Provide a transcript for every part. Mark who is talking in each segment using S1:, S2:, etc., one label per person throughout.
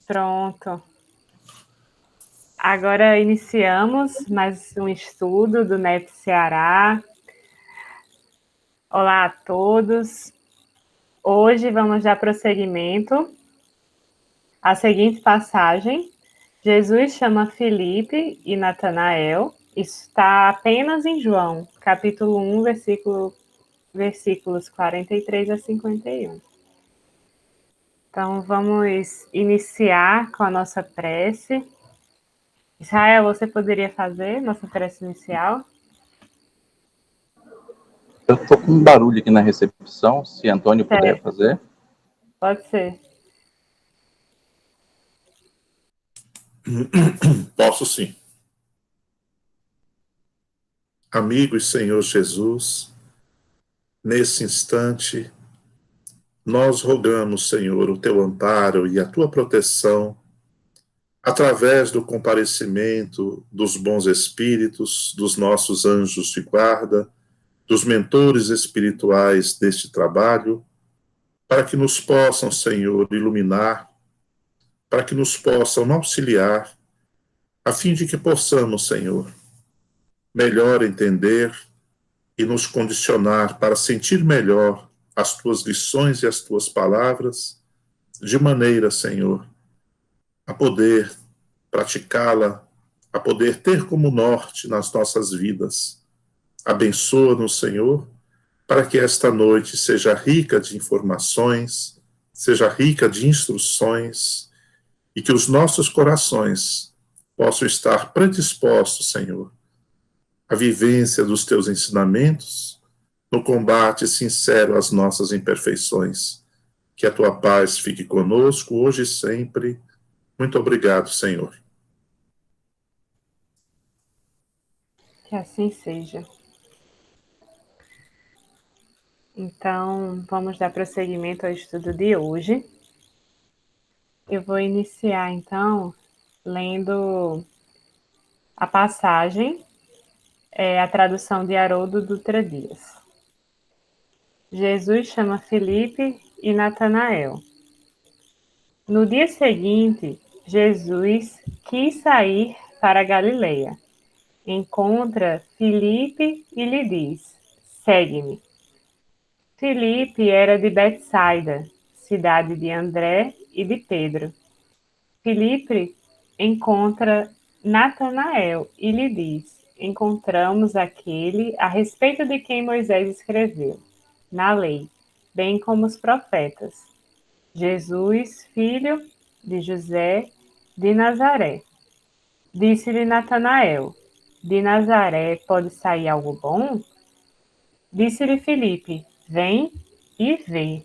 S1: Pronto. Agora iniciamos mais um estudo do NEP Ceará. Olá a todos. Hoje vamos dar prosseguimento à seguinte passagem. Jesus chama Filipe e Natanael. Isso está apenas em João, capítulo 1, versículos 43 a 51. Então, vamos iniciar com a nossa prece. Israel, você poderia fazer nossa prece inicial?
S2: Eu estou com um barulho aqui na recepção, se Antônio puder fazer.
S1: Pode ser.
S3: Posso sim. Amigo e Senhor Jesus, nesse instante, nós rogamos, Senhor, o teu amparo e a tua proteção através do comparecimento dos bons espíritos, dos nossos anjos de guarda, dos mentores espirituais deste trabalho, para que nos possam, Senhor, iluminar, para que nos possam auxiliar, a fim de que possamos, Senhor, melhor entender e nos condicionar para sentir melhor as tuas lições e as tuas palavras, de maneira, Senhor, a poder praticá-la, a poder ter como norte nas nossas vidas. Abençoa-nos, Senhor, para que esta noite seja rica de informações, seja rica de instruções, e que os nossos corações possam estar predispostos, Senhor, à vivência dos teus ensinamentos, no combate sincero às nossas imperfeições. Que a tua paz fique conosco hoje e sempre. Muito obrigado, Senhor.
S1: Que assim seja. Então, vamos dar prosseguimento ao estudo de hoje. Eu vou iniciar, então, lendo a passagem, a tradução de Haroldo Dutra Dias. Jesus chama Filipe e Natanael. No dia seguinte, Jesus quis sair para a Galileia. Encontra Filipe e lhe diz: segue-me. Filipe era de Betsaida, cidade de André e de Pedro. Filipe encontra Natanael e lhe diz: encontramos aquele a respeito de quem Moisés escreveu na lei, bem como os profetas, Jesus, filho de José de Nazaré. Disse-lhe Natanael: de Nazaré pode sair algo bom? Disse-lhe Filipe: vem e vê.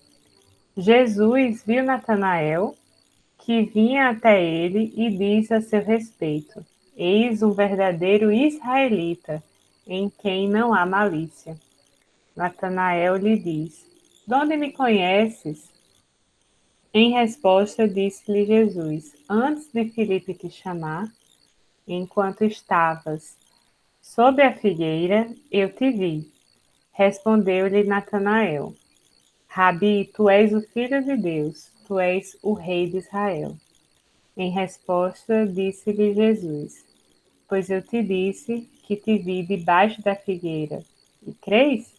S1: Jesus viu Natanael, que vinha até ele, e disse a seu respeito: eis um verdadeiro israelita, em quem não há malícia. Natanael lhe diz: de onde me conheces? Em resposta, disse-lhe Jesus: antes de Filipe te chamar, enquanto estavas sob a figueira, eu te vi. Respondeu-lhe Natanael: Rabi, tu és o Filho de Deus, tu és o Rei de Israel. Em resposta, disse-lhe Jesus: pois eu te disse que te vi debaixo da figueira, e crês?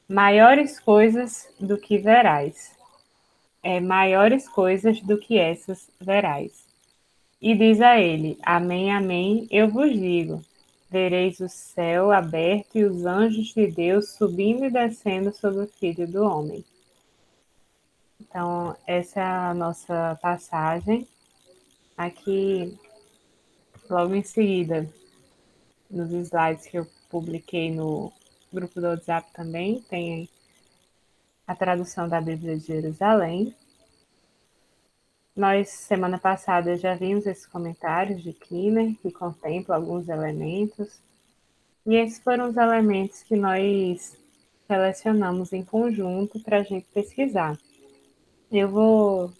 S1: Maiores coisas do que verás. Maiores coisas do que essas verás. E diz a ele: amém, amém, eu vos digo, vereis o céu aberto e os anjos de Deus subindo e descendo sobre o Filho do Homem. Então, essa é a nossa passagem. Aqui, logo em seguida, nos slides que eu publiquei no grupo do WhatsApp também, tem a tradução da Bíblia de Jerusalém. Nós, semana passada, já vimos esses comentários de Kiner, que contemplam alguns elementos. E esses foram os elementos que nós selecionamos em conjunto para a gente pesquisar. Eu vou,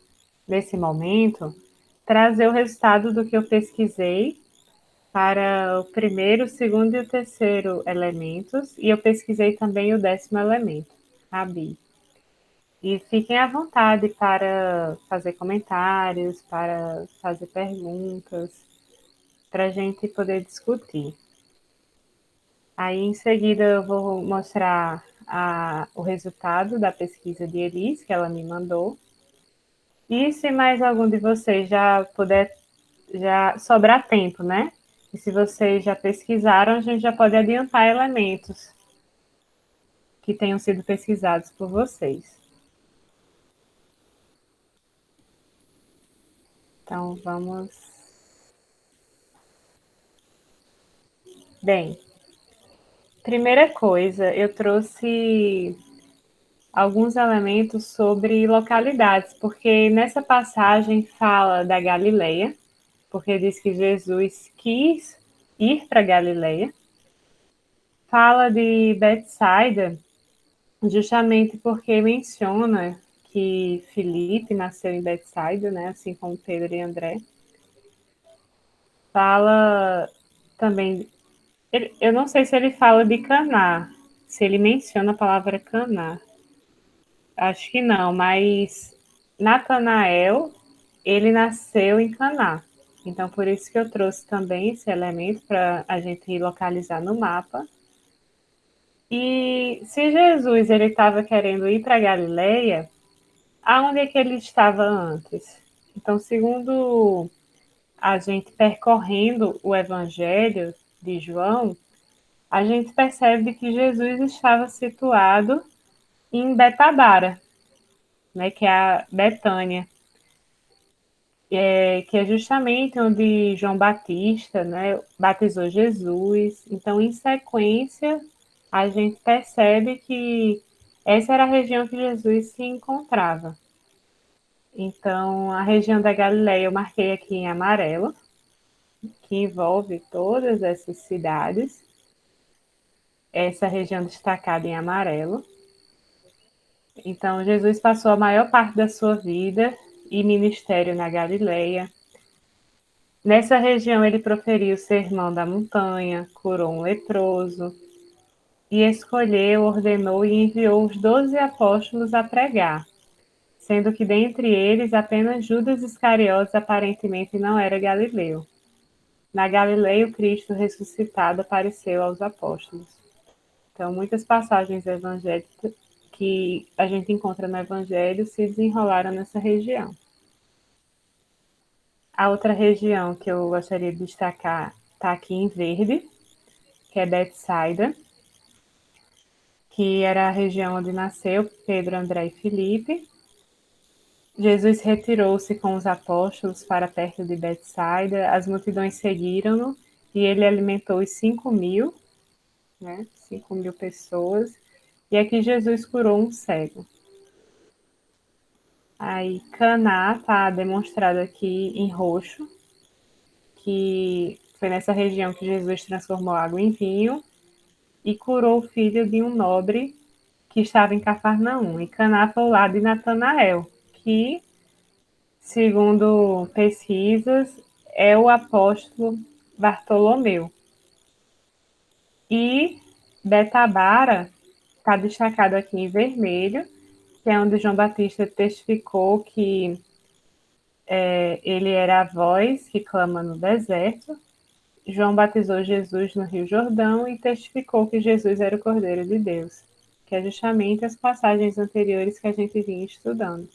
S1: nesse momento, trazer o resultado do que eu pesquisei para o primeiro, o segundo e o terceiro elementos, e eu pesquisei também o 10º elemento, Rabi. E fiquem à vontade para fazer comentários, para fazer perguntas, para a gente poder discutir. Aí, em seguida, eu vou mostrar o resultado da pesquisa de Elis, que ela me mandou. E se mais algum de vocês já puder, já sobrar tempo, né? E se vocês já pesquisaram, a gente já pode adiantar elementos que tenham sido pesquisados por vocês. Então, vamos. Bem, primeira coisa, eu trouxe alguns elementos sobre localidades, porque nessa passagem fala da Galileia, porque diz que Jesus quis ir para Galileia. Fala de Betsaida, justamente porque menciona que Filipe nasceu em Betsaida, né, assim como Pedro e André. Fala também, eu não sei se ele fala de Caná, se ele menciona a palavra Caná. Acho que não, mas Natanael, ele nasceu em Caná. Então, por isso que eu trouxe também esse elemento para a gente localizar no mapa. E se Jesus ele estava querendo ir para Galileia, aonde é que ele estava antes? Então, segundo a gente percorrendo o Evangelho de João, a gente percebe que Jesus estava situado em Betabara, né, que é a Betânia, que é justamente onde João Batista, né, batizou Jesus. Então, em sequência, a gente percebe que essa era a região que Jesus se encontrava. Então, a região da Galileia eu marquei aqui em amarelo, que envolve todas essas cidades. Essa região destacada em amarelo. Então, Jesus passou a maior parte da sua vida e ministério na Galileia. Nessa região, ele proferiu o sermão da montanha, curou um leproso, e escolheu, ordenou e enviou os 12 apóstolos a pregar, sendo que dentre eles apenas Judas Iscariotes aparentemente não era galileu. Na Galileia, o Cristo ressuscitado apareceu aos apóstolos. Então, muitas passagens evangélicas que a gente encontra no Evangelho se desenrolaram nessa região. A outra região que eu gostaria de destacar está aqui em verde, que é Betsaida, que era a região onde nasceu Pedro, André e Filipe. Jesus retirou-se com os apóstolos para perto de Betsaida, as multidões seguiram-no e ele alimentou os 5.000, né, 5.000 pessoas, e aqui Jesus curou um cego. Aí Caná está demonstrado aqui em roxo, que foi nessa região que Jesus transformou água em vinho e curou o filho de um nobre que estava em Cafarnaum. E Caná foi o lado de Natanael, que, segundo pesquisas, é o apóstolo Bartolomeu. E Betabara está destacado aqui em vermelho, que é onde João Batista testificou que ele era a voz que clama no deserto. João batizou Jesus no Rio Jordão e testificou que Jesus era o Cordeiro de Deus, que é justamente as passagens anteriores que a gente vinha estudando.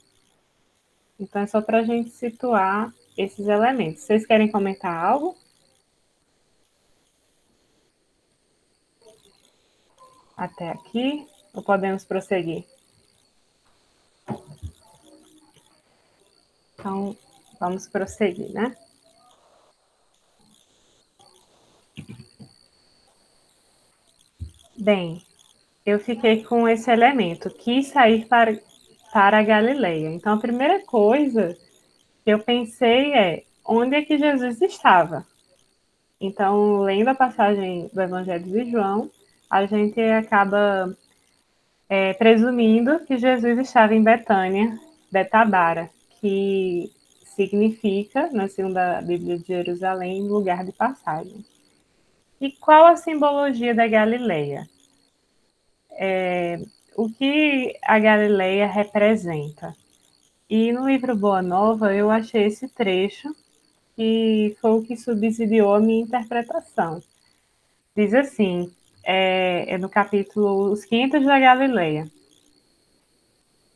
S1: Então, é só para a gente situar esses elementos. Vocês querem comentar algo? Até aqui? Ou podemos prosseguir? Então, vamos prosseguir, né? Bem, eu fiquei com esse elemento, quis sair para a Galileia. Então, a primeira coisa que eu pensei é, onde é que Jesus estava? Então, lendo a passagem do Evangelho de João, a gente acaba presumindo que Jesus estava em Betânia, Betabara, que significa, na segunda Bíblia de Jerusalém, lugar de passagem. E qual a simbologia da Galileia? o que a Galileia representa. E no livro Boa Nova eu achei esse trecho que foi o que subsidiou a minha interpretação. Diz assim, é no capítulo Os 500 da Galileia.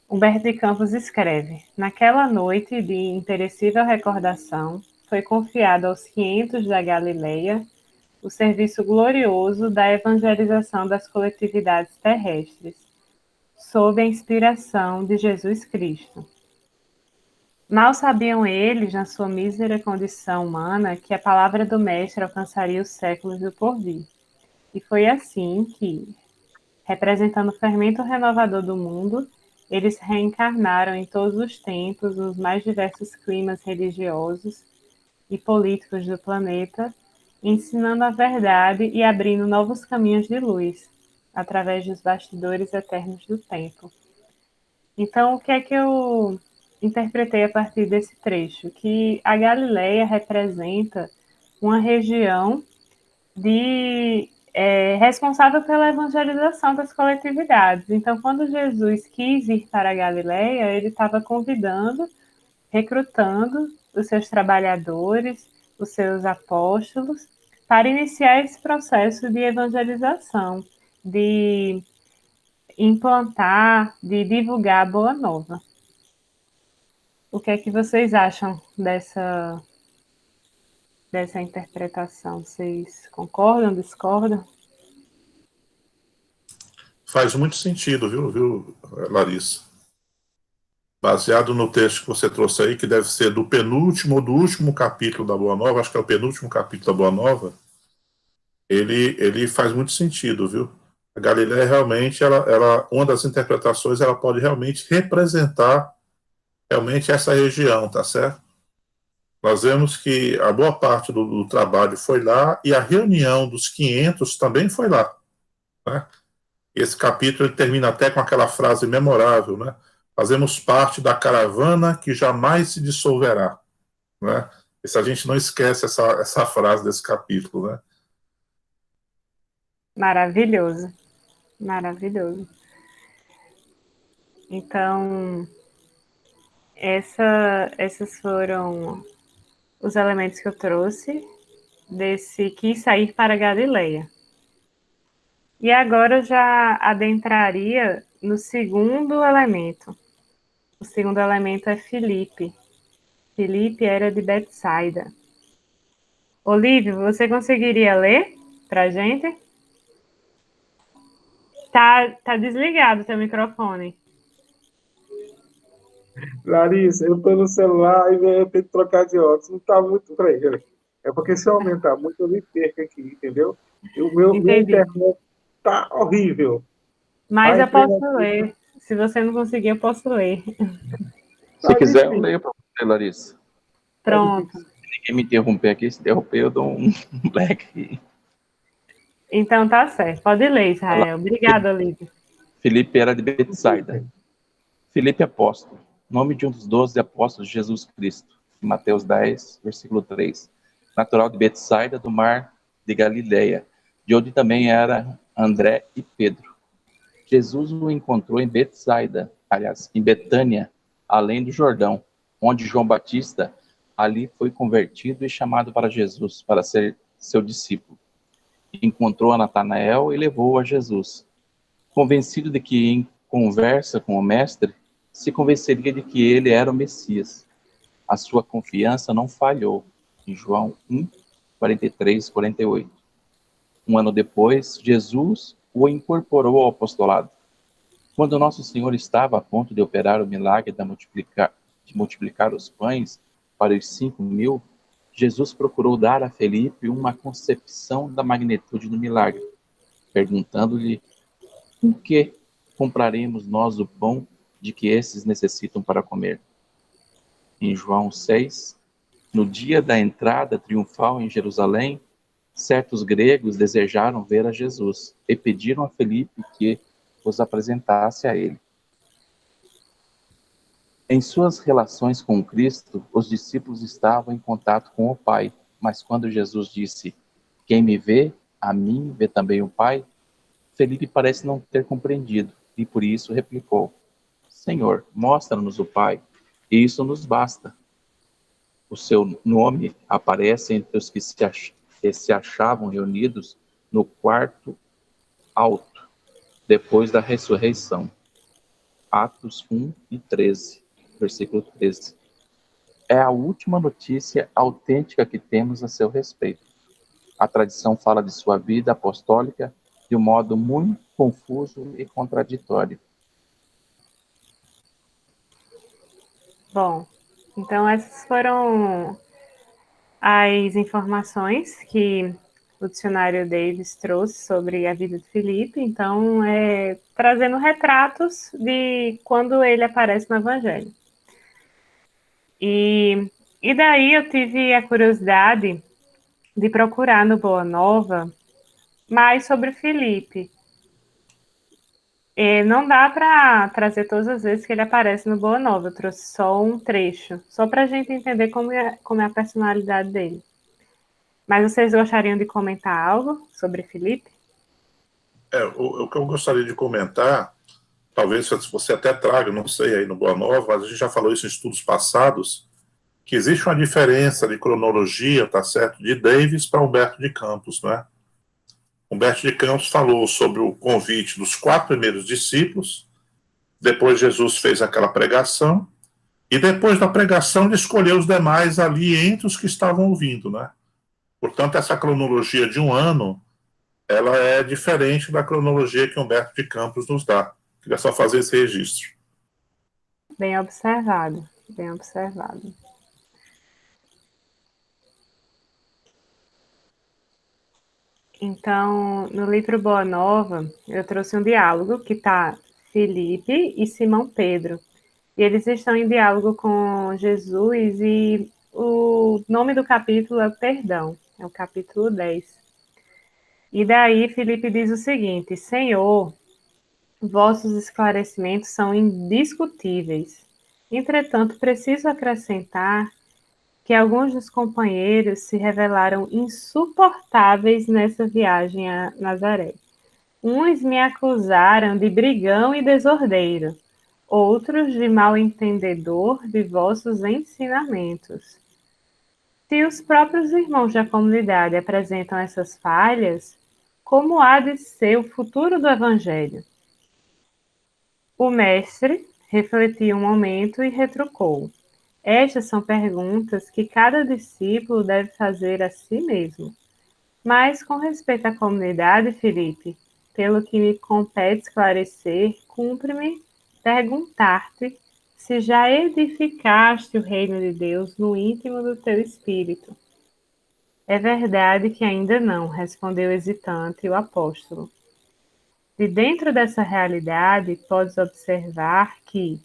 S1: Humberto de Campos escreve: naquela noite de imperecível recordação, foi confiado aos 500 da Galileia o serviço glorioso da evangelização das coletividades terrestres, sob a inspiração de Jesus Cristo. Mal sabiam eles, na sua mísera condição humana, que a palavra do Mestre alcançaria os séculos do porvir. E foi assim que, representando o fermento renovador do mundo, eles reencarnaram em todos os tempos, nos mais diversos climas religiosos e políticos do planeta, ensinando a verdade e abrindo novos caminhos de luz, através dos bastidores eternos do tempo. Então, o que é que eu interpretei a partir desse trecho? Que a Galileia representa uma região responsável pela evangelização das coletividades. Então, quando Jesus quis ir para a Galileia, ele estava convidando, recrutando os seus trabalhadores, os seus apóstolos, para iniciar esse processo de evangelização, de implantar, de divulgar a Boa Nova. O que é que vocês acham dessa interpretação? Vocês concordam, discordam?
S3: Faz muito sentido, viu, Larissa? Baseado no texto que você trouxe aí, que deve ser do penúltimo ou do último capítulo da Boa Nova, acho que é o penúltimo capítulo da Boa Nova, ele faz muito sentido, viu? A Galileia realmente, uma das interpretações, ela pode realmente representar realmente essa região, tá certo? Nós vemos que a boa parte do trabalho foi lá e a reunião dos 500 também foi lá, né? Esse capítulo ele termina até com aquela frase memorável, né? Fazemos parte da caravana que jamais se dissolverá, né? E se a gente não esquece essa frase desse capítulo, né?
S1: Maravilhoso, maravilhoso. Então, esses foram os elementos que eu trouxe desse quis sair para Galileia. E agora eu já adentraria no segundo elemento. O segundo elemento é Filipe. Filipe era de Betsaida. Olívio, você conseguiria ler para a gente? Tá desligado o seu microfone.
S4: Larissa, eu tô no celular e eu tenho que trocar de óculos. Não tá muito pra ele. É porque se eu aumentar muito, eu me perco aqui, entendeu? E minha
S1: Entendi.
S4: internet tá horrível.
S1: Mas
S4: Aí,
S1: eu posso ler. Se você não conseguir, eu posso ler.
S2: Se quiser, eu leio para você, Larissa.
S1: Pronto.
S2: Se ninguém me interromper aqui, se interromper, eu dou um black.
S1: Então tá certo. Pode ler, Israel. Obrigada, Olívia.
S2: Filipe era de Betsaida. Filipe apóstolo, nome de um dos 12 apóstolos de Jesus Cristo, em Mateus 10, versículo 3. Natural de Betsaida, do mar de Galileia, de onde também era André e Pedro. Jesus o encontrou em Betsaida, aliás, em Betânia, além do Jordão, onde João Batista ali foi convertido e chamado para Jesus, para ser seu discípulo. Encontrou a Natanael e levou-o a Jesus. Convencido de que, em conversa com o mestre, se convenceria de que ele era o Messias. A sua confiança não falhou, em João 1, 43, 48. Um ano depois, Jesus o incorporou ao apostolado. Quando Nosso Senhor estava a ponto de operar o milagre de multiplicar os pães para os 5.000, Jesus procurou dar a Felipe uma concepção da magnitude do milagre, perguntando-lhe: com que compraremos nós o pão de que esses necessitam para comer? Em João 6, no dia da entrada triunfal em Jerusalém, certos gregos desejaram ver a Jesus e pediram a Felipe que os apresentasse a ele. Em suas relações com Cristo, os discípulos estavam em contato com o Pai, mas quando Jesus disse: quem me vê, a mim vê também o Pai, Felipe parece não ter compreendido e por isso replicou: Senhor, mostra-nos o Pai, e isso nos basta. O seu nome aparece entre os que se achavam reunidos no quarto alto, depois da ressurreição. Atos 1 e 13, versículo 13. É a última notícia autêntica que temos a seu respeito. A tradição fala de sua vida apostólica de um modo muito confuso e contraditório.
S1: Bom, então essas foram as informações que o dicionário Davis trouxe sobre a vida de Filipe. Então, trazendo retratos de quando ele aparece no Evangelho. E daí eu tive a curiosidade de procurar no Boa Nova mais sobre Filipe. Não dá para trazer todas as vezes que ele aparece no Boa Nova, eu trouxe só um trecho, só para a gente entender como é a personalidade dele. Mas vocês gostariam de comentar algo sobre Filipe?
S3: O que eu gostaria de comentar, talvez você até traga, não sei, aí no Boa Nova, a gente já falou isso em estudos passados, que existe uma diferença de cronologia, tá certo, de Davis para Humberto de Campos, né? Humberto de Campos falou sobre o convite dos 4 primeiros discípulos, depois Jesus fez aquela pregação, e depois da pregação ele escolheu os demais ali entre os que estavam ouvindo, né? Portanto, essa cronologia de um ano, ela é diferente da cronologia que Humberto de Campos nos dá. Queria só fazer esse registro.
S1: Bem observado, bem observado. Então, no livro Boa Nova, eu trouxe um diálogo que está Filipe e Simão Pedro. E eles estão em diálogo com Jesus e o nome do capítulo é Perdão, é o capítulo 10. E daí Filipe diz o seguinte: Senhor, vossos esclarecimentos são indiscutíveis. Entretanto, preciso acrescentar que alguns dos companheiros se revelaram insuportáveis nessa viagem a Nazaré. Uns me acusaram de brigão e desordeiro, outros de mal entendedor de vossos ensinamentos. Se os próprios irmãos da comunidade apresentam essas falhas, como há de ser o futuro do Evangelho? O mestre refletiu um momento e retrucou: estas são perguntas que cada discípulo deve fazer a si mesmo. Mas, com respeito à comunidade, Filipe, pelo que me compete esclarecer, cumpre-me perguntar-te se já edificaste o reino de Deus no íntimo do teu espírito. É verdade que ainda não, respondeu hesitante o apóstolo. De dentro dessa realidade, podes observar que,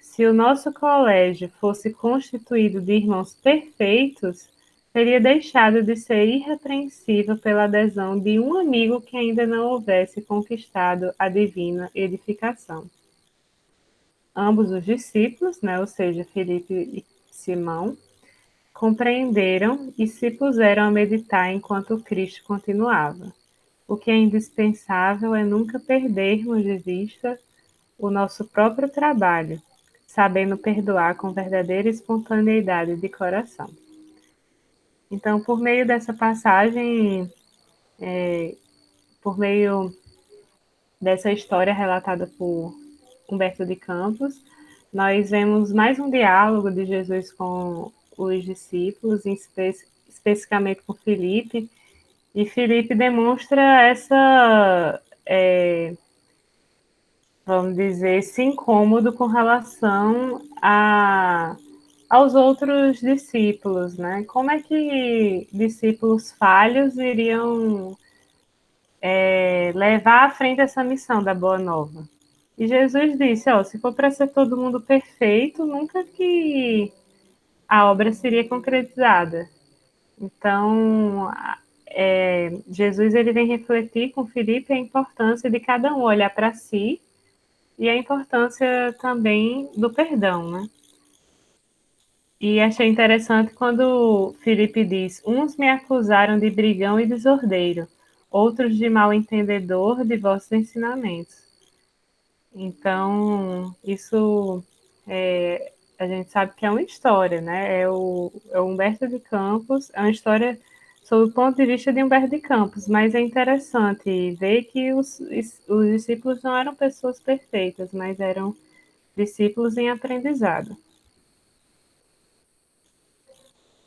S1: se o nosso colégio fosse constituído de irmãos perfeitos, teria deixado de ser irrepreensível pela adesão de um amigo que ainda não houvesse conquistado a divina edificação. Ambos os discípulos, ou seja, Filipe e Simão, compreenderam e se puseram a meditar enquanto Cristo continuava. O que é indispensável é nunca perdermos de vista o nosso próprio trabalho, sabendo perdoar com verdadeira espontaneidade de coração. Então, por meio dessa passagem, por meio dessa história relatada por Humberto de Campos, nós vemos mais um diálogo de Jesus com os discípulos, especificamente com Filipe, e Filipe demonstra essa, vamos dizer, esse incômodo com relação aos outros discípulos, né? Como é que discípulos falhos iriam levar à frente essa missão da Boa Nova? E Jesus disse, se for para ser todo mundo perfeito, nunca que a obra seria concretizada. Então, Jesus ele vem refletir com Filipe a importância de cada um olhar para si e a importância também do perdão, né? E achei interessante quando Filipe diz: uns me acusaram de brigão e desordeiro, outros de mal entendedor de vossos ensinamentos. Então, isso a gente sabe que é uma história, né? É o Humberto de Campos, é uma história sob o ponto de vista de Humberto de Campos, mas é interessante ver que os discípulos não eram pessoas perfeitas, mas eram discípulos em aprendizado.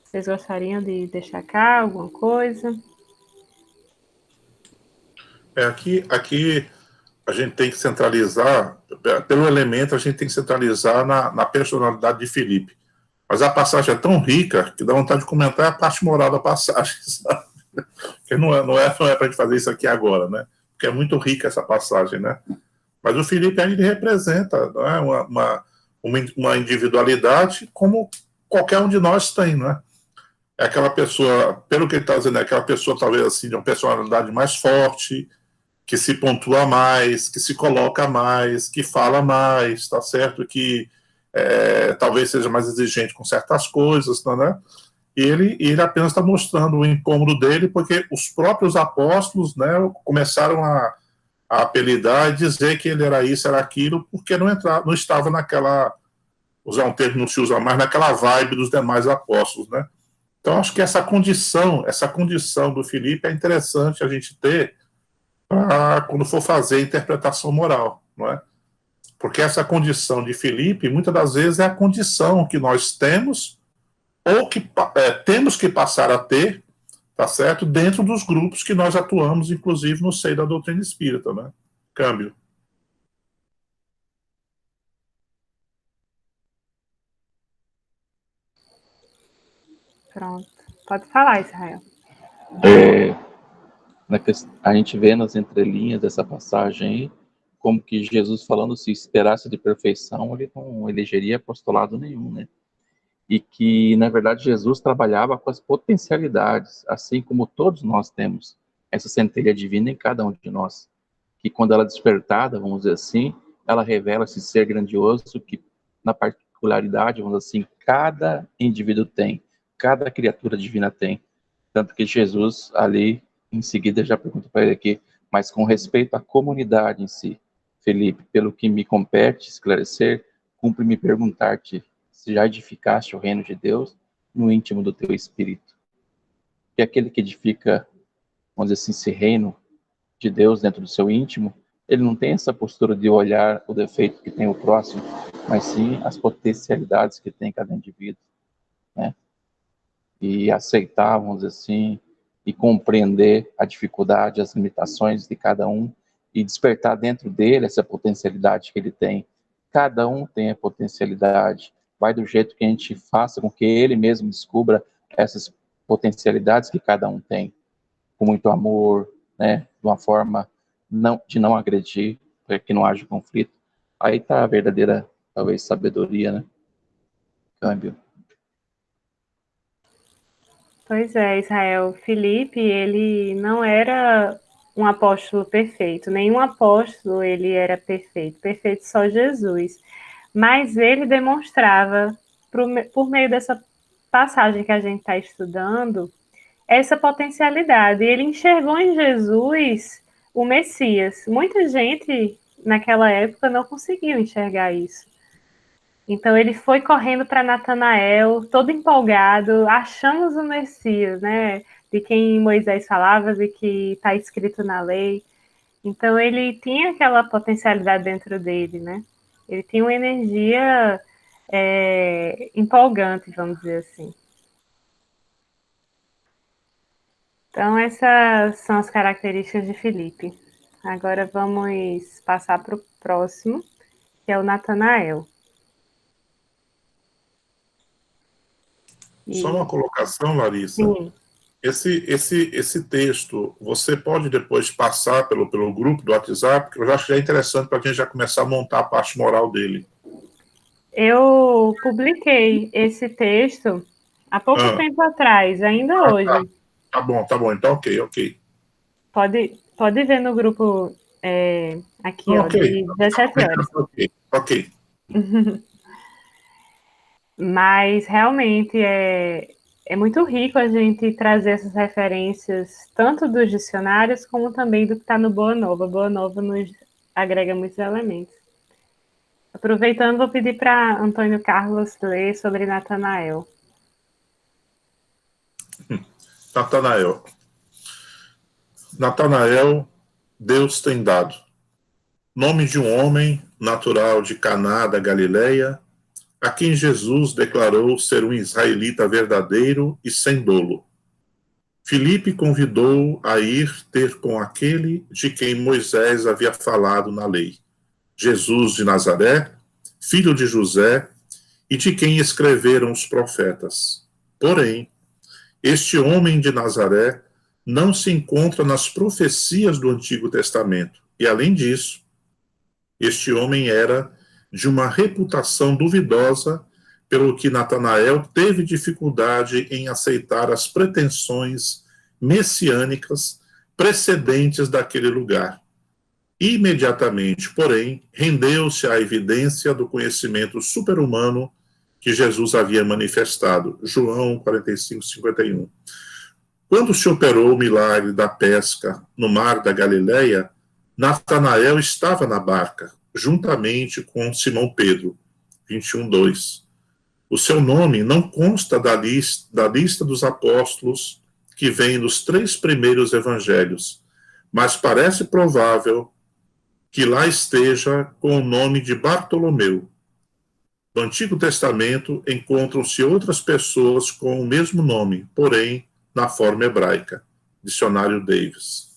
S1: Vocês gostariam de destacar alguma coisa?
S3: Aqui a gente tem que centralizar, pelo elemento, a gente tem que centralizar na personalidade de Filipe. Mas a passagem é tão rica que dá vontade de comentar a parte moral da passagem, sabe? Porque não é para a gente fazer isso aqui agora, né? Porque é muito rica essa passagem, né? Mas o Filipe ele representa, não é? uma individualidade como qualquer um de nós tem, não é? É aquela pessoa, pelo que ele está dizendo, é aquela pessoa talvez assim de uma personalidade mais forte, que se pontua mais, que se coloca mais, que fala mais, tá certo? Que talvez seja mais exigente com certas coisas, né? E ele apenas está mostrando o incômodo dele, porque os próprios apóstolos, né, começaram a apelidar e dizer que ele era isso, era aquilo, porque não estava naquela, usar um termo que não se usa mais, naquela vibe dos demais apóstolos, né? Então, acho que essa condição do Filipe é interessante a gente ter quando for fazer a interpretação moral, não é? Porque essa condição de Filipe, muitas das vezes, é a condição que nós temos ou que temos que passar a ter, tá certo? Dentro dos grupos que nós atuamos, inclusive no seio da doutrina espírita, né? Câmbio.
S1: Pronto. Pode falar, Israel.
S2: A gente vê nas entrelinhas dessa passagem aí, como que Jesus falando, se esperasse de perfeição, ele não elegeria apostolado nenhum, né? E que, na verdade, Jesus trabalhava com as potencialidades, assim como todos nós temos essa centelha divina em cada um de nós, que quando ela é despertada, vamos dizer assim, ela revela esse ser grandioso que, na particularidade, vamos dizer assim, cada indivíduo tem, cada criatura divina tem. Tanto que Jesus, ali, em seguida, já pergunta para ele aqui, mas com respeito à comunidade em si, Felipe, pelo que me compete esclarecer, cumpre-me perguntar-te se já edificaste o reino de Deus no íntimo do teu espírito. E aquele que edifica, vamos dizer assim, esse reino de Deus dentro do seu íntimo, ele não tem essa postura de olhar o defeito que tem o próximo, mas sim as potencialidades que tem cada indivíduo, né? E aceitar, vamos dizer assim, e compreender a dificuldade, as limitações de cada um e despertar dentro dele essa potencialidade que ele tem. Cada um tem a potencialidade. Vai do jeito que a gente faça com que ele mesmo descubra essas potencialidades que cada um tem, com muito amor, né, de uma forma de não agredir, para que não haja conflito. Aí está a verdadeira, talvez, sabedoria, né? Câmbio.
S1: Pois é, Israel. Filipe, ele não era um apóstolo perfeito. Nenhum apóstolo ele era perfeito. Perfeito só Jesus. Mas ele demonstrava, por meio dessa passagem que a gente está estudando, essa potencialidade. Ele enxergou em Jesus o Messias. Muita gente naquela época não conseguiu enxergar isso. Então ele foi correndo para Natanael, todo empolgado, achamos o Messias, né? De quem Moisés falava, de que está escrito na lei. Então ele tinha aquela potencialidade dentro dele, né? Ele tinha uma energia empolgante, vamos dizer assim. Então essas são as características de Filipe. Agora vamos passar para o próximo, que é o Natanael.
S3: Só uma colocação, Larissa.
S1: Sim.
S3: Esse texto, você pode depois passar pelo grupo do WhatsApp, que eu acho que é interessante para a gente já começar a montar a parte moral dele.
S1: Eu publiquei esse texto há pouco tempo atrás, ainda hoje.
S3: Tá bom. Então, ok.
S1: Pode ver no grupo aqui, ó, de 17 horas.
S3: Ok.
S1: Mas realmente é muito rico a gente trazer essas referências, tanto dos dicionários, como também do que está no Boa Nova. Boa Nova nos agrega muitos elementos. Aproveitando, vou pedir para Antônio Carlos ler sobre Natanael.
S3: Natanael. Natanael, Deus tem dado. Nome de um homem natural de Caná da Galileia, a quem Jesus declarou ser um israelita verdadeiro e sem dolo. Filipe convidou a ir ter com aquele de quem Moisés havia falado na lei, Jesus de Nazaré, filho de José, e de quem escreveram os profetas. Porém, este homem de Nazaré não se encontra nas profecias do Antigo Testamento. E, além disso, este homem era de uma reputação duvidosa, pelo que Natanael teve dificuldade em aceitar as pretensões messiânicas precedentes daquele lugar. Imediatamente, porém, rendeu-se à evidência do conhecimento super-humano que Jesus havia manifestado. João 45, 51. Quando se operou o milagre da pesca no mar da Galileia, Natanael estava na barca, juntamente com Simão Pedro, 21, 2. O seu nome não consta da lista dos apóstolos que vem nos 3 primeiros evangelhos, mas parece provável que lá esteja com o nome de Bartolomeu. No Antigo Testamento encontram-se outras pessoas com o mesmo nome, porém na forma hebraica. Dicionário Davis.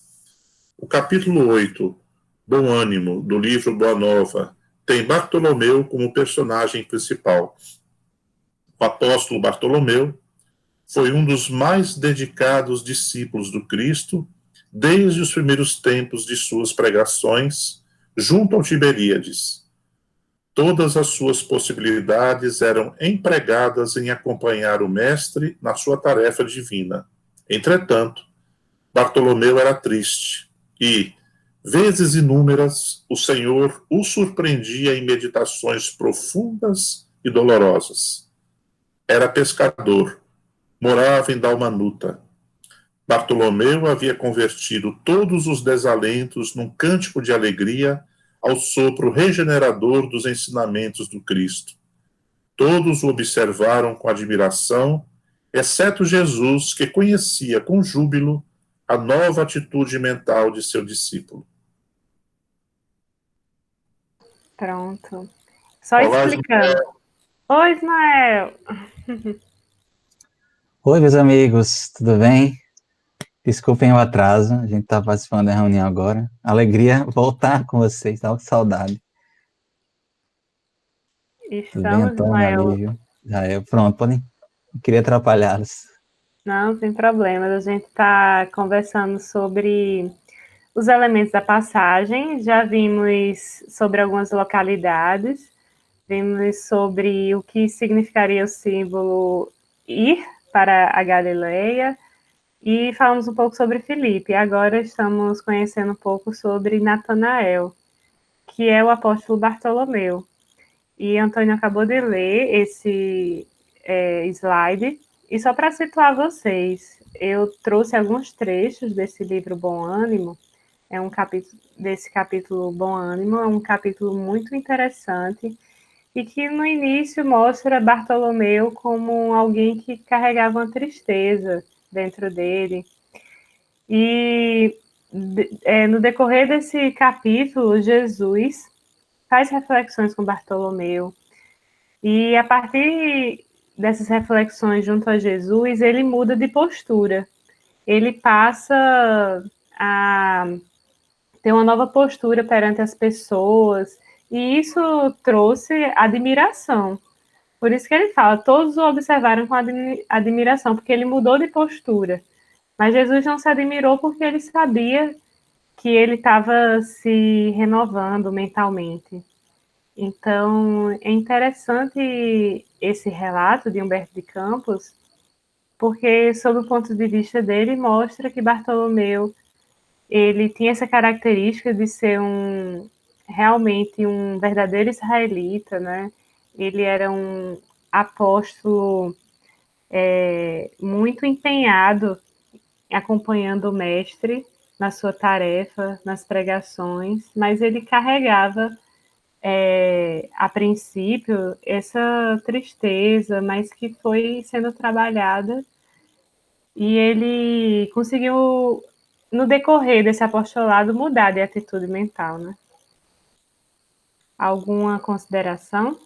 S3: O capítulo 8, Bom Ânimo, do livro Boa Nova, tem Bartolomeu como personagem principal. O apóstolo Bartolomeu foi um dos mais dedicados discípulos do Cristo desde os primeiros tempos de suas pregações junto ao Tiberíades. Todas as suas possibilidades eram empregadas em acompanhar o Mestre na sua tarefa divina. Entretanto, Bartolomeu era triste e, vezes inúmeras, o Senhor o surpreendia em meditações profundas e dolorosas. Era pescador, morava em Dalmanuta. Bartolomeu havia convertido todos os desalentos num cântico de alegria ao sopro regenerador dos ensinamentos do Cristo. Todos o observaram com admiração, exceto Jesus, que conhecia com júbilo a nova atitude mental de seu discípulo.
S1: Pronto. Só
S3: Olá,
S1: explicando. Oi, Ismael.
S5: Oi, meus amigos, tudo bem? Desculpem o atraso, a gente está participando da reunião agora. Alegria voltar com vocês, estava com saudade. Tudo bem,
S1: Estamos,
S5: Antônio,
S1: Ismael.
S5: Alívio, Israel? Pronto, podem? Não queria atrapalhá-los.
S1: Não, sem problemas. A gente está conversando sobre os elementos da passagem. Já vimos sobre algumas localidades. Vimos sobre o que significaria o símbolo ir para a Galileia. E falamos um pouco sobre Filipe. Agora estamos conhecendo um pouco sobre Natanael, que é o apóstolo Bartolomeu. E Antônio acabou de ler esse slide. E só para situar vocês, eu trouxe alguns trechos desse livro Bom Ânimo. Desse capítulo Bom Ânimo, é um capítulo muito interessante e que no início mostra Bartolomeu como alguém que carregava uma tristeza dentro dele. E no decorrer desse capítulo, Jesus faz reflexões com Bartolomeu. E a partir dessas reflexões junto a Jesus, ele muda de postura. Ele passa a ter uma nova postura perante as pessoas. E isso trouxe admiração. Por isso que ele fala, todos o observaram com admiração, porque ele mudou de postura. Mas Jesus não se admirou porque ele sabia que ele estava se renovando mentalmente. Então, é interessante esse relato de Humberto de Campos, porque, sob o ponto de vista dele, mostra que Bartolomeu ele tinha essa característica de ser realmente um verdadeiro israelita, né? Ele era um apóstolo muito empenhado acompanhando o mestre na sua tarefa, nas pregações, mas ele carregava a princípio, essa tristeza, mas que foi sendo trabalhada, e ele conseguiu, no decorrer desse apostolado, mudar de atitude mental, né? Alguma consideração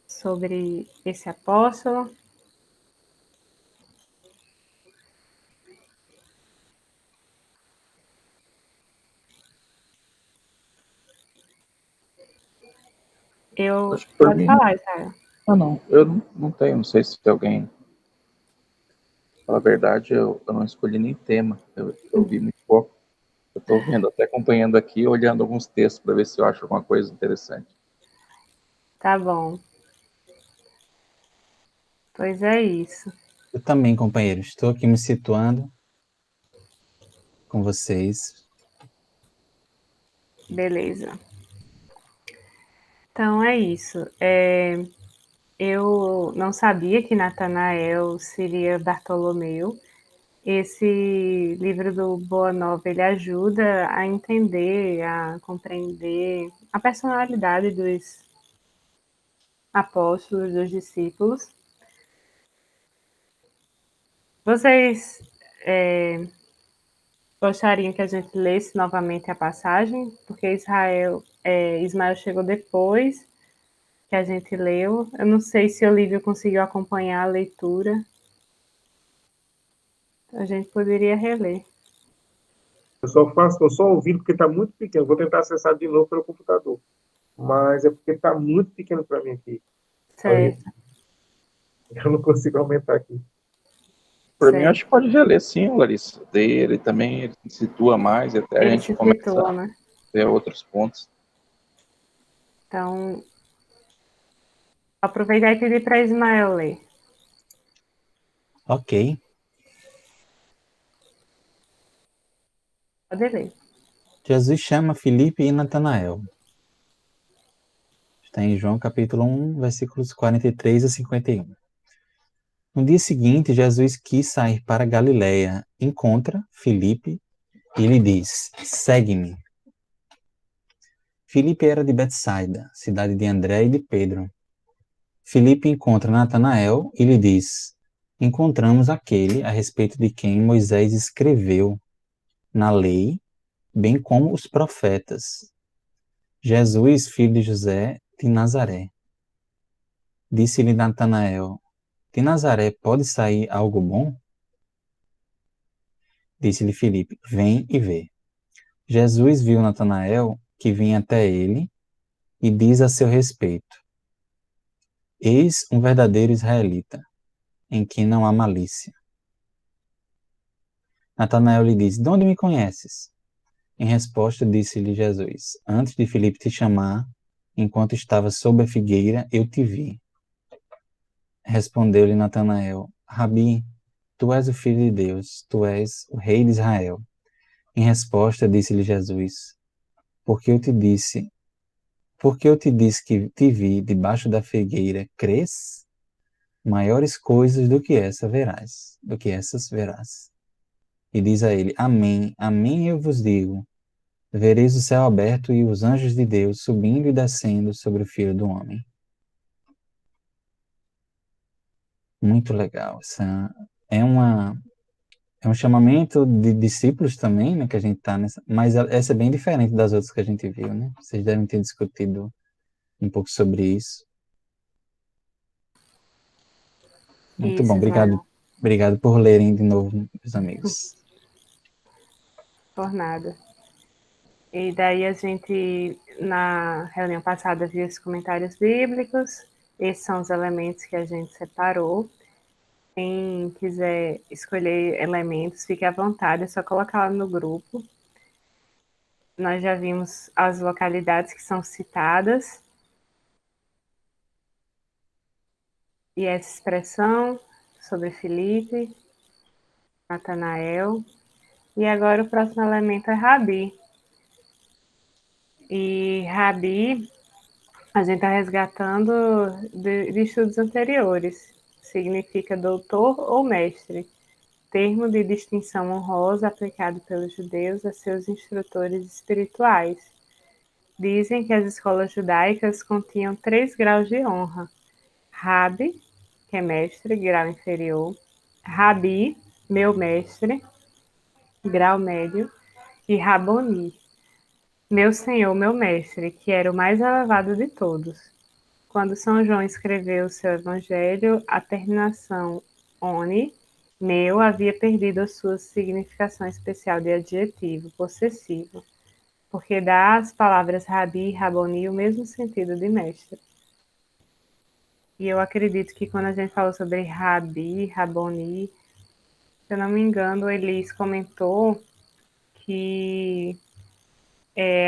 S1: sobre esse apóstolo?
S2: Acho que por
S1: Pode
S2: mim.
S1: falar, Israel.
S2: Não. Eu não tenho. Não sei se alguém. Fala a verdade, eu não escolhi nem tema. Eu vi muito pouco. Eu estou vendo, até acompanhando aqui, olhando alguns textos para ver se eu acho alguma coisa interessante.
S1: Tá bom. Pois é isso.
S5: Eu também, companheiro, estou aqui me situando com vocês.
S1: Beleza. Então é isso. Eu não sabia que Natanael seria Bartolomeu. Esse livro do Boa Nova, ele ajuda a entender, a compreender a personalidade dos apóstolos, dos discípulos. Vocês gostariam que a gente lesse novamente a passagem? Porque Ismael chegou depois que a gente leu. Eu não sei se Olívio conseguiu acompanhar a leitura. A gente poderia reler.
S4: Eu só ouvindo porque está muito pequeno. Vou tentar acessar de novo pelo computador. Mas é porque está muito pequeno para mim aqui. Aí,
S1: Certo,
S4: eu não consigo aumentar aqui.
S2: Por mim,
S1: certo.
S2: acho que pode reler sim, Larissa. Daí ele também ele se situa mais e até a
S1: Ele
S2: gente
S1: se
S2: começa
S1: situa,
S2: a
S1: né?
S2: ver outros pontos.
S1: Então, aproveitar e pedir para Ismael ler.
S5: Ok.
S1: Pode ler.
S5: Jesus chama Filipe e Natanael. Está em João capítulo 1, versículos 43 a 51. No dia seguinte, Jesus quis sair para Galiléia, encontra Filipe e lhe diz: segue-me. Filipe era de Betsaida, cidade de André e de Pedro. Filipe encontra Natanael e lhe diz: encontramos aquele a respeito de quem Moisés escreveu na lei, bem como os profetas, Jesus, filho de José de Nazaré. Disse-lhe Natanael: de Nazaré pode sair algo bom? Disse-lhe Filipe: vem e vê. Jesus viu Natanael que vinha até ele e diz a seu respeito: eis um verdadeiro israelita, em quem não há malícia. Natanael lhe disse: de onde me conheces? Em resposta, disse-lhe Jesus: antes de Filipe te chamar, enquanto estava sob a figueira, eu te vi. Respondeu-lhe Natanael: Rabi, tu és o filho de Deus, tu és o rei de Israel. Em resposta, disse-lhe Jesus: porque eu te disse que te vi debaixo da figueira, crês? Maiores coisas do que essas verás. E diz a ele: Amém, amém eu vos digo, vereis o céu aberto e os anjos de Deus subindo e descendo sobre o Filho do Homem. Muito legal. É uma é um chamamento de discípulos também, né, que a gente está nessa, mas essa é bem diferente das outras que a gente viu, né? Vocês devem ter discutido um pouco sobre isso. Muito bom,
S1: Isso,
S5: obrigado.
S1: Ismael.
S5: Obrigado por lerem de novo, meus amigos.
S1: Por nada. E daí a gente, na reunião passada, viu os comentários bíblicos. Esses são os elementos que a gente separou. Quem quiser escolher elementos, fique à vontade, é só colocar lá no grupo. Nós já vimos as localidades que são citadas. E essa expressão sobre Filipe, Natanael. E agora o próximo elemento é Rabi. E Rabi, a gente está resgatando de estudos anteriores. Significa doutor ou mestre. termo de distinção honrosa aplicado pelos judeus a seus instrutores espirituais. Dizem que as escolas judaicas continham 3 graus de honra: Rabi, que é mestre, grau inferior; Rabi, meu mestre, grau médio; e Raboni, meu senhor, meu mestre, que era o mais elevado de todos. Quando São João escreveu o seu evangelho, a terminação oni, meu, havia perdido a sua significação especial de adjetivo possessivo, porque dá às palavras rabi e raboni o mesmo sentido de mestre. E eu acredito que quando a gente falou sobre rabi, raboni, se eu não me engano, Elis comentou que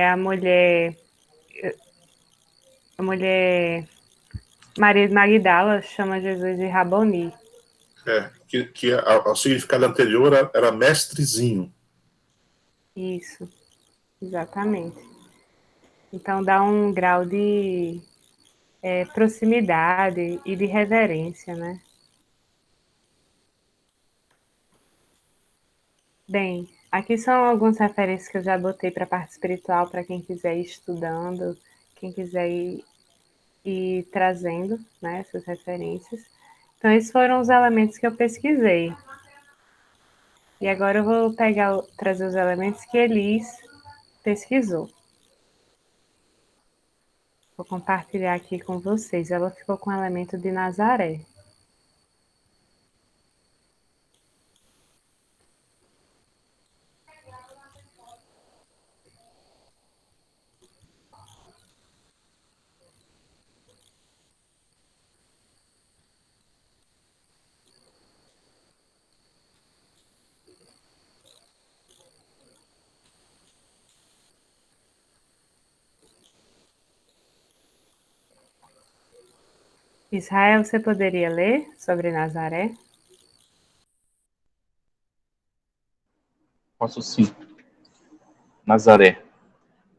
S1: a mulher Maria de Magdala chama Jesus de Raboni.
S3: Que o significado anterior era mestrezinho.
S1: Isso, exatamente. Então dá um grau de proximidade e de reverência, né? Bem, aqui são algumas referências que eu já botei para a parte espiritual, para quem quiser ir estudando, quem quiser ir trazendo, né, essas referências. Então, esses foram os elementos que eu pesquisei. E agora eu vou trazer os elementos que Elis pesquisou. Vou compartilhar aqui com vocês. Ela ficou com o elemento de Nazaré. Israel, você poderia ler sobre Nazaré?
S2: Posso sim. Nazaré,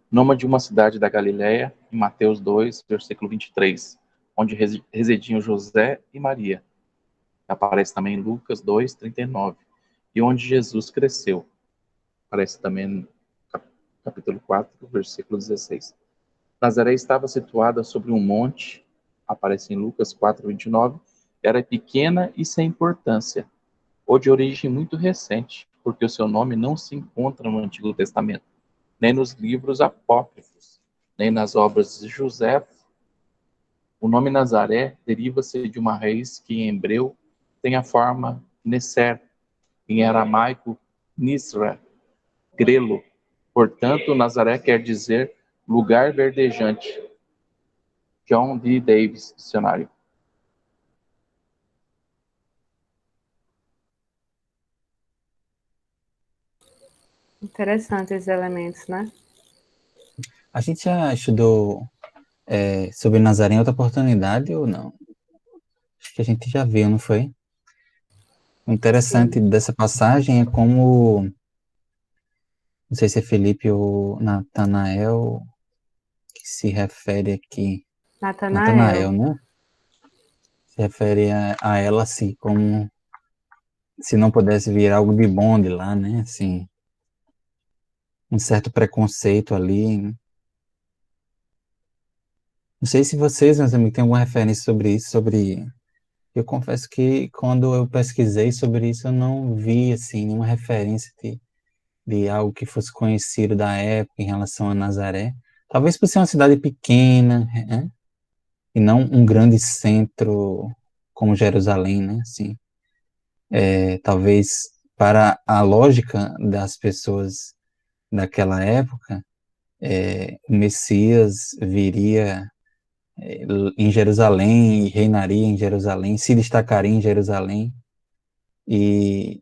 S2: nome de uma cidade da Galiléia, em Mateus 2, versículo 23, onde residiam José e Maria. Aparece também em Lucas 2, 39, e onde Jesus cresceu. Aparece também no capítulo 4, versículo 16. Nazaré estava situada sobre um monte, aparece em Lucas 4, 29, era pequena e sem importância, ou de origem muito recente, porque o seu nome não se encontra no Antigo Testamento, nem nos livros apócrifos, nem nas obras de José. O nome Nazaré deriva-se de uma raiz que em hebreu tem a forma Neser, em aramaico Nisra, grelo. Portanto, Nazaré quer dizer lugar verdejante. John D. Davis, dicionário.
S1: Interessante esses elementos, né?
S5: A gente já estudou sobre Nazaré em outra oportunidade ou não? Acho que a gente já viu, não foi? O interessante
S1: Sim.
S5: dessa passagem é como, não sei se é Felipe ou Natanael que se refere aqui.
S1: Natanael.
S5: Natanael, né? Se refere a ela assim, como se não pudesse vir algo de bom de lá, né? Assim, um certo preconceito ali. Não sei se vocês, meus amigos, têm alguma referência sobre isso, sobre... Eu confesso que quando eu pesquisei sobre isso, eu não vi, assim, nenhuma referência de algo que fosse conhecido da época em relação a Nazaré. Talvez por ser uma cidade pequena, né? E não um grande centro como Jerusalém, né? Assim, talvez para a lógica das pessoas daquela época, o Messias viria em Jerusalém e reinaria em Jerusalém, se destacaria em Jerusalém, e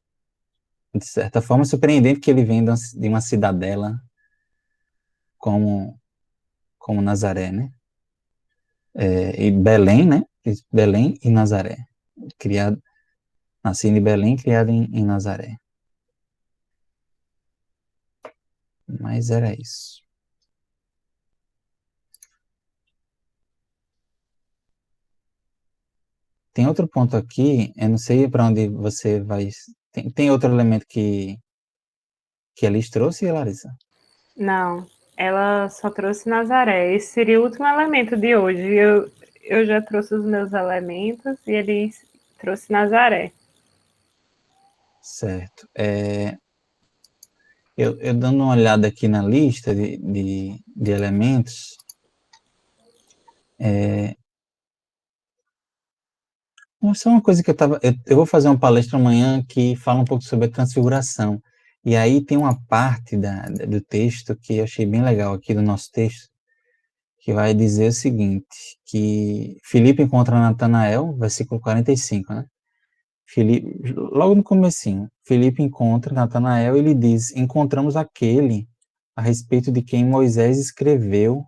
S5: de certa forma surpreendente que ele venha de uma cidadela como Nazaré, né? E Belém, né? Belém e Nazaré. Nascido em Belém, criado em Nazaré. Mas era isso. Tem outro ponto aqui, eu não sei para onde você vai Tem outro elemento que a Liz trouxe, Larissa?
S1: Não, ela só trouxe Nazaré. Esse seria o último elemento de hoje. Eu já trouxe os meus elementos e ele trouxe Nazaré.
S5: Certo. Eu dando uma olhada aqui na lista de elementos, só uma coisa que eu vou fazer uma palestra amanhã que fala um pouco sobre a transfiguração. E aí tem uma parte do texto que eu achei bem legal aqui do nosso texto, que vai dizer o seguinte, que Filipe encontra Natanael, versículo 45, né? Logo no comecinho, Filipe encontra Natanael e lhe diz, encontramos aquele a respeito de quem Moisés escreveu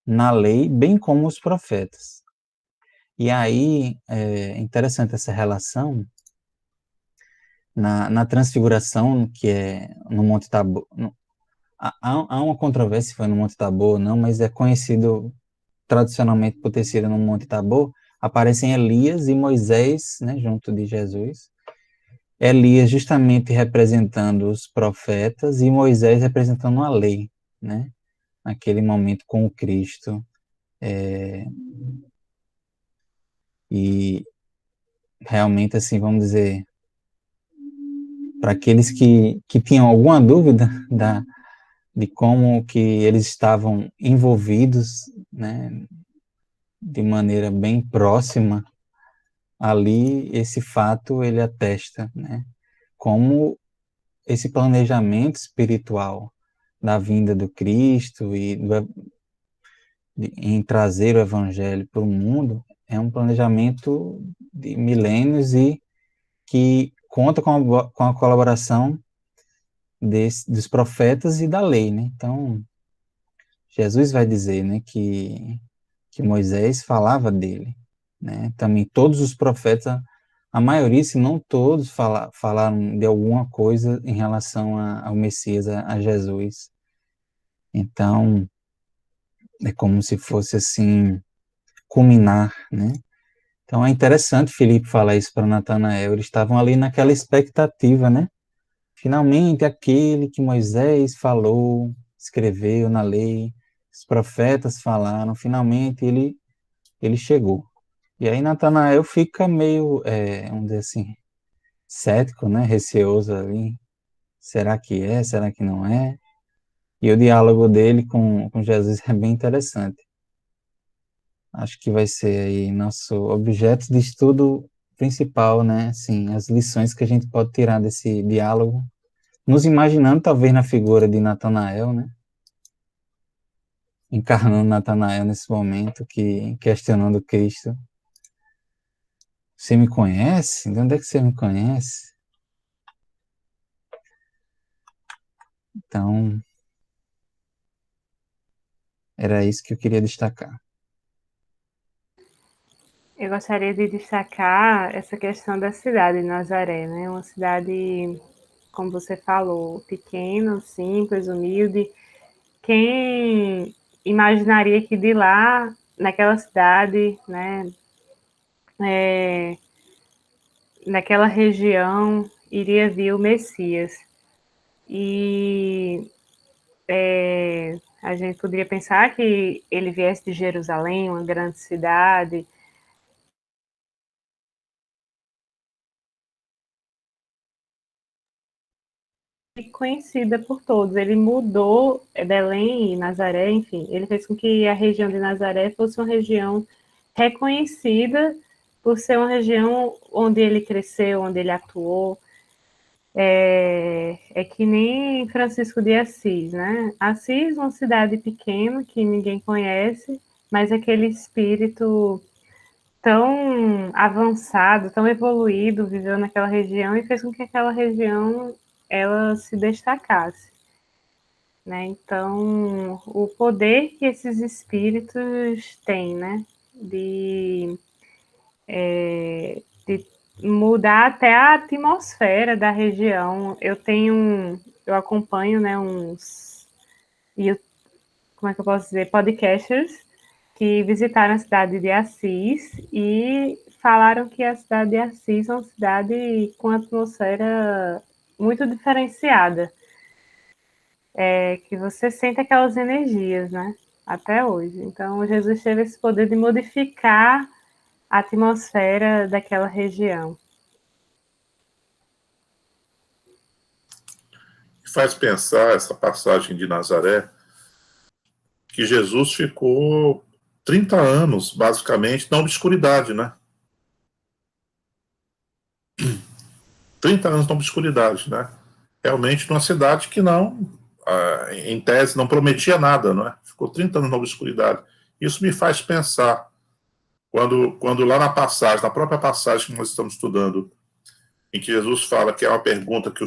S5: na lei, bem como os profetas. E aí, é interessante essa relação na transfiguração, que é no Monte Tabor. Há uma controvérsia se foi no Monte Tabor ou não, mas é conhecido tradicionalmente por ter sido no Monte Tabor, aparecem Elias e Moisés, né, junto de Jesus. Elias justamente representando os profetas e Moisés representando a lei, né, naquele momento com o Cristo. E realmente, assim, vamos dizer, para aqueles que tinham alguma dúvida de como que eles estavam envolvidos, né, de maneira bem próxima, ali esse fato ele atesta, né, como esse planejamento espiritual da vinda do Cristo e em trazer o evangelho para o mundo é um planejamento de milênios e que conta com a colaboração dos profetas e da lei, né? Então, Jesus vai dizer, né, que Moisés falava dele, né? Também todos os profetas, a maioria, se não todos, falaram de alguma coisa em relação ao Messias, a Jesus. Então, é como se fosse assim, culminar, né? Então é interessante Filipe falar isso para Natanael, eles estavam ali naquela expectativa, né? Finalmente aquele que Moisés falou, escreveu na lei, os profetas falaram, finalmente ele chegou. E aí Natanael fica meio, vamos dizer assim, cético, né? Receoso ali. Será que é? Será que não é? E o diálogo dele com Jesus é bem interessante. Acho que vai ser aí nosso objeto de estudo principal, né? Assim, as lições que a gente pode tirar desse diálogo, nos imaginando talvez na figura de Natanael, né? Encarnando Natanael nesse momento, que questionando Cristo. Você me conhece? De onde é que você me conhece? Então, era isso que eu queria destacar.
S1: Eu gostaria de destacar essa questão da cidade de Nazaré, né? Uma cidade, como você falou, pequena, simples, humilde. Quem imaginaria que de lá, naquela cidade, né, naquela região, iria vir o Messias? E a gente poderia pensar que ele viesse de Jerusalém, uma grande cidade, conhecida por todos. Ele mudou Belém e Nazaré, enfim, ele fez com que a região de Nazaré fosse uma região reconhecida por ser uma região onde ele cresceu, onde ele atuou. É que nem Francisco de Assis, né? Assis, uma cidade pequena que ninguém conhece, mas aquele espírito tão avançado, tão evoluído, viveu naquela região e fez com que aquela região ela se destacasse, né? Então, o poder que esses espíritos têm, né? De mudar até a atmosfera da região. Eu acompanho, né, como é que eu posso dizer, podcasters que visitaram a cidade de Assis e falaram que a cidade de Assis é uma cidade com atmosfera muito diferenciada, que você sente aquelas energias, né? Até hoje. Então, Jesus teve esse poder de modificar a atmosfera daquela região.
S3: Faz pensar essa passagem de Nazaré, que Jesus ficou 30 anos, basicamente, na obscuridade, né? 30 anos na obscuridade, né? Realmente numa cidade que não, em tese, não prometia nada, não é? Ficou 30 anos na obscuridade. Isso me faz pensar, quando lá na passagem, na própria passagem que nós estamos estudando, em que Jesus fala que é uma pergunta que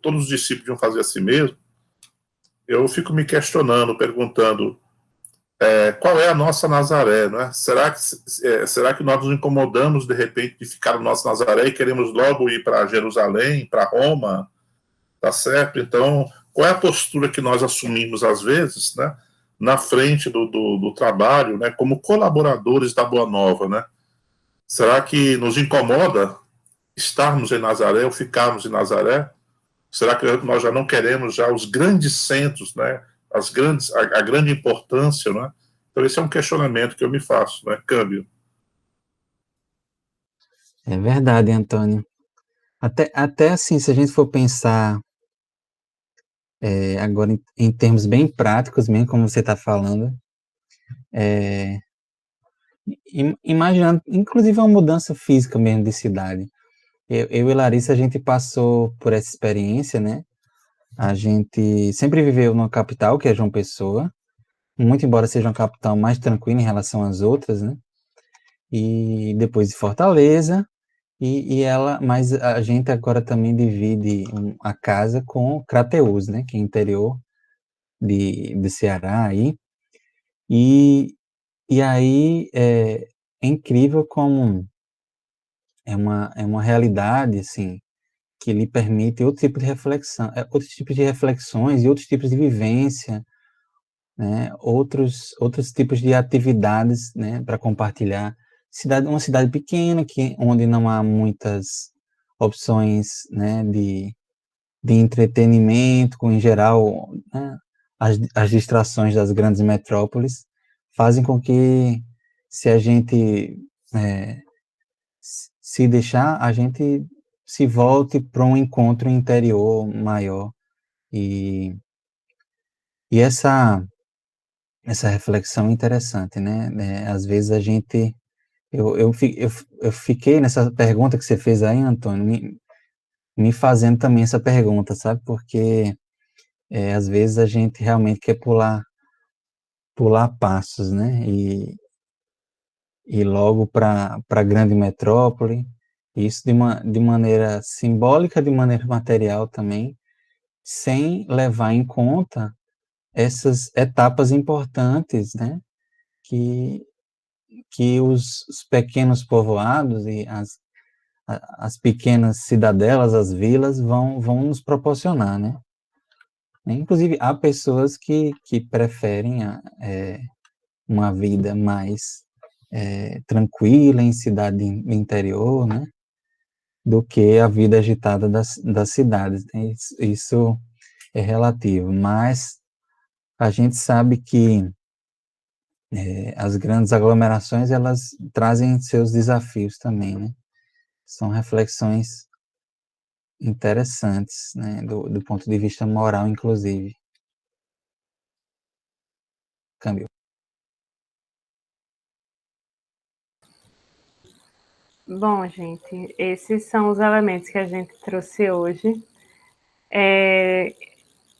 S3: todos os discípulos iam fazer a si mesmo, eu fico me questionando, perguntando, qual é a nossa Nazaré, não é? Será que nós nos incomodamos, de repente, de ficar no nosso Nazaré e queremos logo ir para Jerusalém, para Roma, tá certo? Então, qual é a postura que nós assumimos, às vezes, né, na frente do trabalho, né, como colaboradores da Boa Nova, né? Será que nos incomoda estarmos em Nazaré ou ficarmos em Nazaré? Será que nós já não queremos já os grandes centros, né? A grande importância, né? Então esse é um questionamento que eu me faço, né? Câmbio.
S5: É verdade, Antônio. Até assim, se a gente for pensar agora em termos bem práticos, mesmo como você está falando, imaginando, inclusive uma mudança física mesmo de cidade. Eu e Larissa, a gente passou por essa experiência, né? A gente sempre viveu numa capital, que é João Pessoa, muito embora seja uma capital mais tranquila em relação às outras, né? E depois de Fortaleza, mas a gente agora também divide a casa com Crateús, né? Que é interior de Ceará aí. E aí é incrível como é uma realidade, assim, que lhe permite outro tipo de reflexão, outros tipos de reflexões e outros tipos de vivência, né, outros tipos de atividades, né, para compartilhar. Uma cidade pequena, onde não há muitas opções, né, de entretenimento, em geral, né, as distrações das grandes metrópoles fazem com que, se a gente se deixar, a gente se volte para um encontro interior maior. E essa reflexão é interessante, né? Às vezes a gente. Eu fiquei nessa pergunta que você fez aí, Antônio, me fazendo também essa pergunta, sabe? Porque às vezes a gente realmente quer pular passos, né? E logo para a grande metrópole, isso de maneira simbólica, de maneira material também, sem levar em conta essas etapas importantes, né, que os pequenos povoados e as pequenas cidadelas, as vilas, vão nos proporcionar, né? Inclusive, há pessoas que preferem uma vida mais tranquila em cidade interior, né, do que a vida agitada das cidades. Isso é relativo, mas a gente sabe que as grandes aglomerações, elas trazem seus desafios também, né? São reflexões interessantes, né, do ponto de vista moral, inclusive. Câmbio.
S1: Bom, gente, esses são os elementos que a gente trouxe hoje.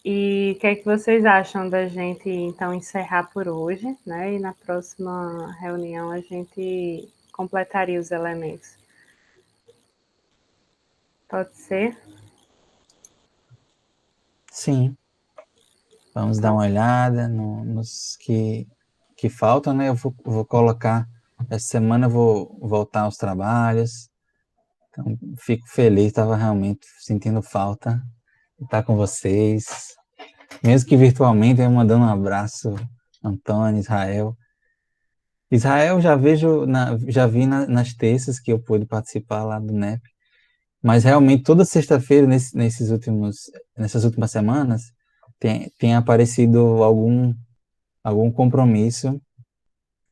S1: E o que é que vocês acham da gente, então, encerrar por hoje, né? E na próxima reunião a gente completaria os elementos. Pode ser?
S5: Sim. Vamos dar uma olhada nos que faltam, né? Eu vou colocar, essa semana eu vou voltar aos trabalhos, então fico feliz, estava realmente sentindo falta de estar com vocês, mesmo que virtualmente, eu mandando um abraço, Antônio, Israel, Israel já vi nas terças que eu pude participar lá do NEP, mas realmente toda sexta-feira, nessas últimas semanas, tem aparecido algum compromisso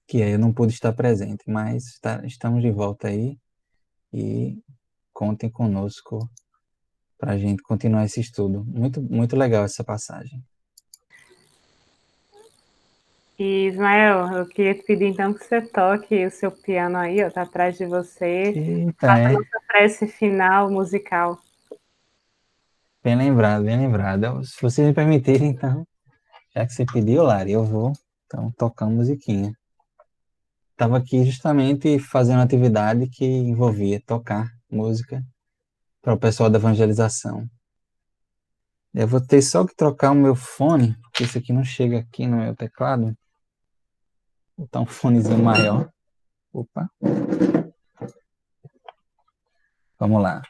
S5: que eu não pude estar presente, mas estamos de volta aí e contem conosco para a gente continuar esse estudo. Muito, muito legal essa passagem.
S1: E, Ismael, eu queria te pedir então que você toque o seu piano aí, ó, tá atrás de você.
S5: Eita,
S1: Faça a nossa prece final musical.
S5: bem lembrado, bem lembrado. Se vocês me permitirem, então, já que você pediu, Lari, eu vou então tocar uma musiquinha. Estava aqui justamente fazendo uma atividade que envolvia tocar música para o pessoal da evangelização. Eu vou ter só que trocar o meu fone, porque isso aqui não chega aqui no meu teclado. Vou botar um fonezinho maior. Opa. Vamos lá.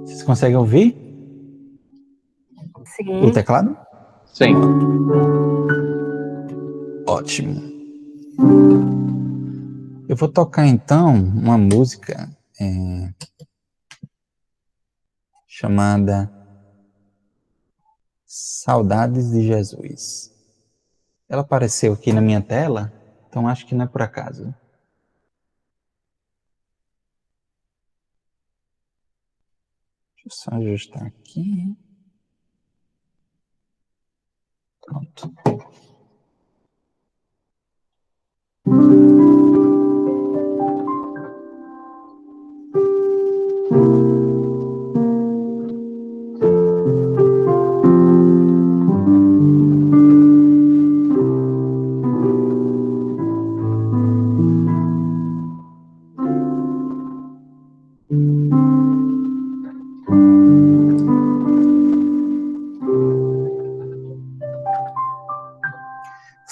S5: Vocês conseguem ouvir
S1: Sim.
S5: o teclado?
S2: Sim.
S5: Ótimo. Eu vou tocar então uma música chamada Saudades de Jesus. Ela apareceu aqui na minha tela, então acho que não é por acaso. Deixa eu só ajustar aqui. Pronto.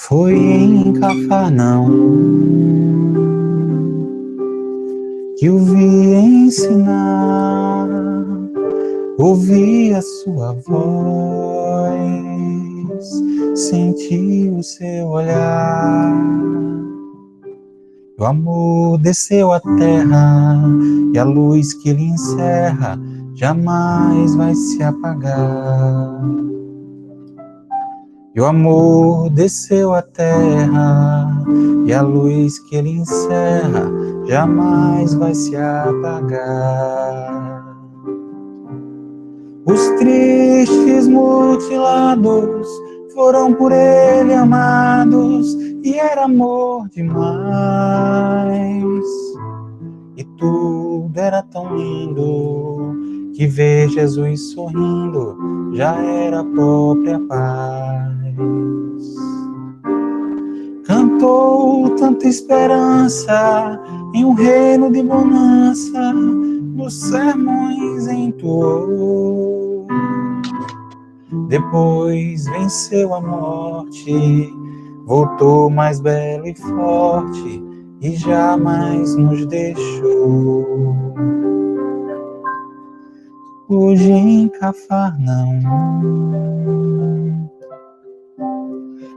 S5: Foi em Cafarnaum que o vi ensinar, ouvi a sua voz, senti o seu olhar. O amor desceu à terra e a luz que ele encerra jamais vai se apagar. E o amor desceu à terra e a luz que ele encerra jamais vai se apagar. Os tristes mutilados foram por ele amados e era amor demais. E tudo era tão lindo que ver Jesus sorrindo já era a própria paz. Cantou tanta esperança em um reino de bonança, nos sermões entoou. Depois venceu a morte, voltou mais belo e forte e jamais nos deixou. Hoje em Cafarnaum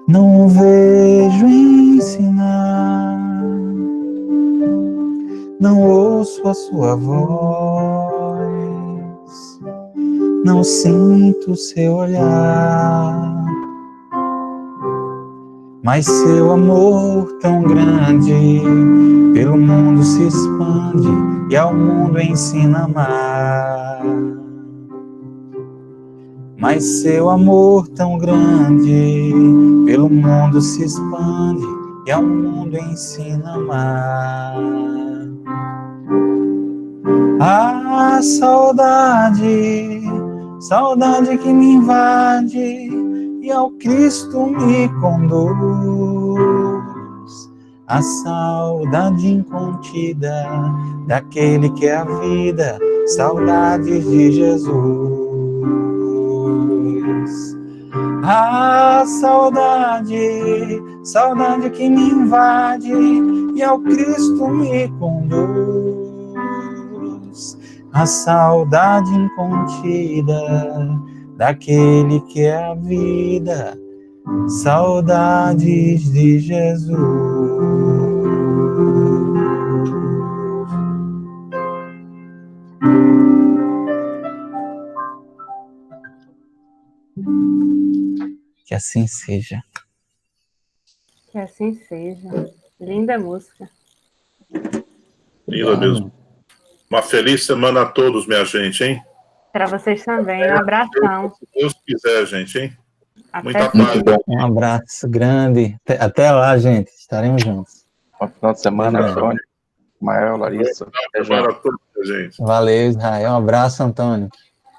S5: não o vejo ensinar, não ouço a sua voz, não sinto seu olhar, mas seu amor tão grande pelo mundo se expande e ao mundo ensina a amar. Mas seu amor tão grande pelo mundo se expande e ao mundo ensina a amar. Ah, saudade, saudade que me invade e ao Cristo me conduz. a saudade incontida daquele que é a vida, saudades de Jesus. A saudade, saudade que me invade e ao Cristo me conduz. A saudade incontida daquele que é a vida, saudades de Jesus. Que assim seja.
S1: Que assim seja. Linda música.
S3: Linda mesmo. Uma feliz semana a todos, minha gente, hein?
S1: Para vocês também. Um abração.
S3: Se Deus quiser, gente, hein?
S1: Até
S3: Muita
S1: sempre.
S3: paz.
S5: Um abraço grande. Até lá, gente. Estaremos juntos.
S2: Bom final de semana,
S5: Obrigado.
S2: Antônio, Mael, Larissa. Até já.
S3: Semana a todos, gente.
S5: Valeu, Israel. Um abraço, Antônio.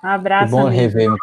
S1: Um abraço,
S5: Que bom
S1: amigo.
S5: rever,